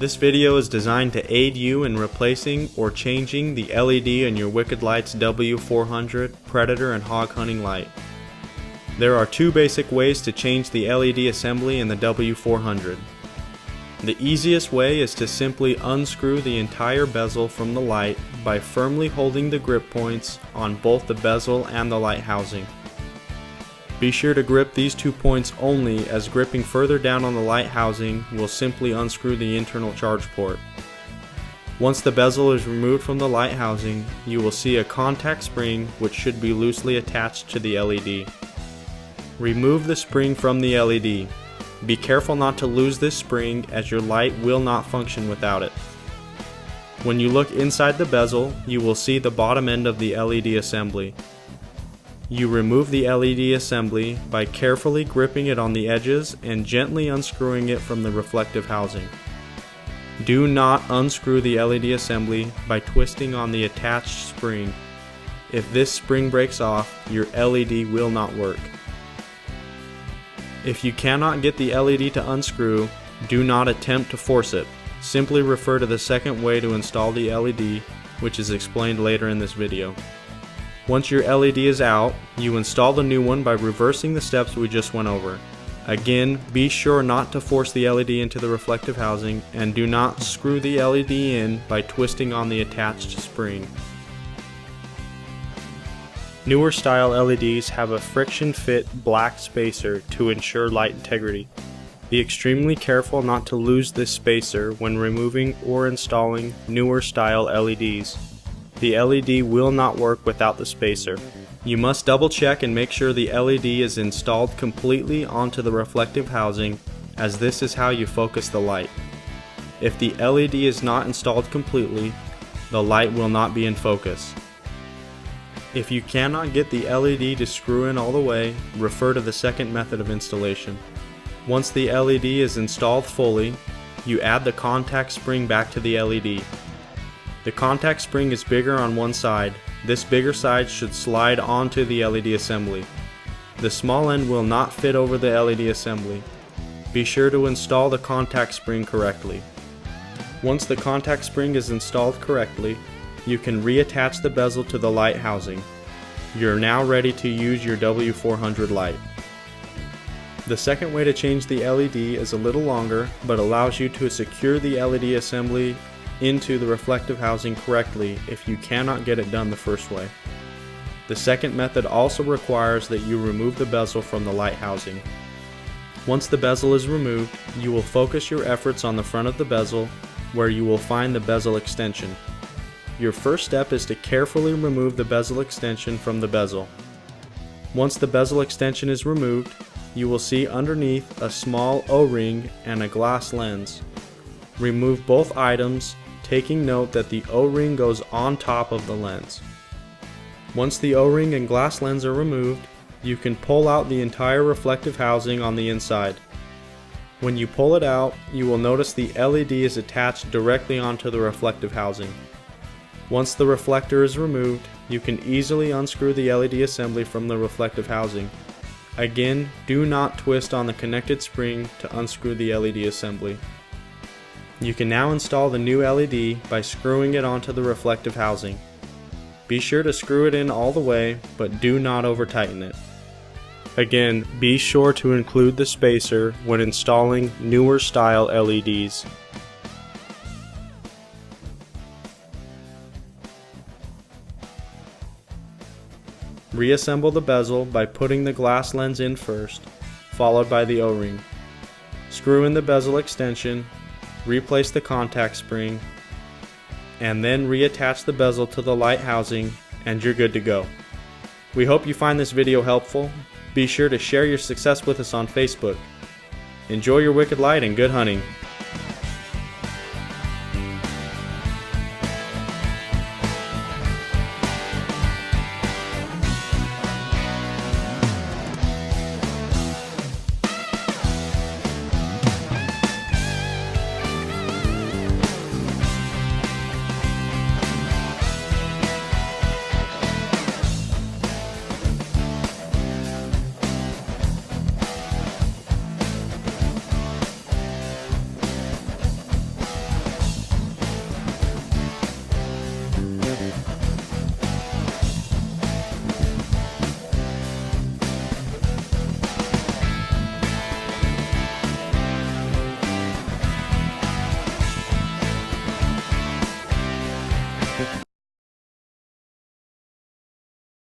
This video is designed to aid you in replacing or changing the LED in your Wicked Light's W400 Predator and Hog Hunting Light. There are two basic ways to change the LED assembly in the W400. The easiest way is to simply unscrew the entire bezel from the light by firmly holding the grip points on both the bezel and the light housing. Be sure to grip these 2 points only, as gripping further down on the light housing will simply unscrew the internal charge port. Once the bezel is removed from the light housing, you will see a contact spring which should be loosely attached to the LED. Remove the spring from the LED. Be careful not to lose this spring, as your light will not function without it. When you look inside the bezel, you will see the bottom end of the LED assembly. You remove the LED assembly by carefully gripping it on the edges and gently unscrewing it from the reflective housing. Do not unscrew the LED assembly by twisting on the attached spring. If this spring breaks off, your LED will not work. If you cannot get the LED to unscrew, do not attempt to force it. Simply refer to the second way to install the LED, which is explained later in this video. Once your LED is out, you install the new one by reversing the steps we just went over. Again, be sure not to force the LED into the reflective housing, and do not screw the LED in by twisting on the attached spring. Newer style LEDs have a friction fit black spacer to ensure light integrity. Be extremely careful not to lose this spacer when removing or installing newer style LEDs. The LED will not work without the spacer. You must double check and make sure the LED is installed completely onto the reflective housing, as this is how you focus the light. If the LED is not installed completely, the light will not be in focus. If you cannot get the LED to screw in all the way, refer to the second method of installation. Once the LED is installed fully, you add the contact spring back to the LED. The contact spring is bigger on one side. This bigger side should slide onto the LED assembly. The small end will not fit over the LED assembly. Be sure to install the contact spring correctly. Once the contact spring is installed correctly, you can reattach the bezel to the light housing. You're now ready to use your W400 light. The second way to change the LED is a little longer, but allows you to secure the LED assembly into the reflective housing correctly if you cannot get it done the first way. The second method also requires that you remove the bezel from the light housing. Once the bezel is removed, you will focus your efforts on the front of the bezel, where you will find the bezel extension. Your first step is to carefully remove the bezel extension from the bezel. Once the bezel extension is removed, you will see underneath a small O-ring and a glass lens. Remove both items, taking note that the O-ring goes on top of the lens. Once the O-ring and glass lens are removed, you can pull out the entire reflective housing on the inside. When you pull it out, you will notice the LED is attached directly onto the reflective housing. Once the reflector is removed, you can easily unscrew the LED assembly from the reflective housing. Again, do not twist on the connected spring to unscrew the LED assembly. You can now install the new LED by screwing it onto the reflective housing. Be sure to screw it in all the way, but do not over tighten it. Again, be sure to include the spacer when installing newer style LEDs. Reassemble the bezel by putting the glass lens in first, followed by the O-ring. Screw in the bezel extension, replace the contact spring, and then reattach the bezel to the light housing, and you're good to go. We hope you find this video helpful. Be sure to share your success with us on Facebook. Enjoy your wicked light and good hunting.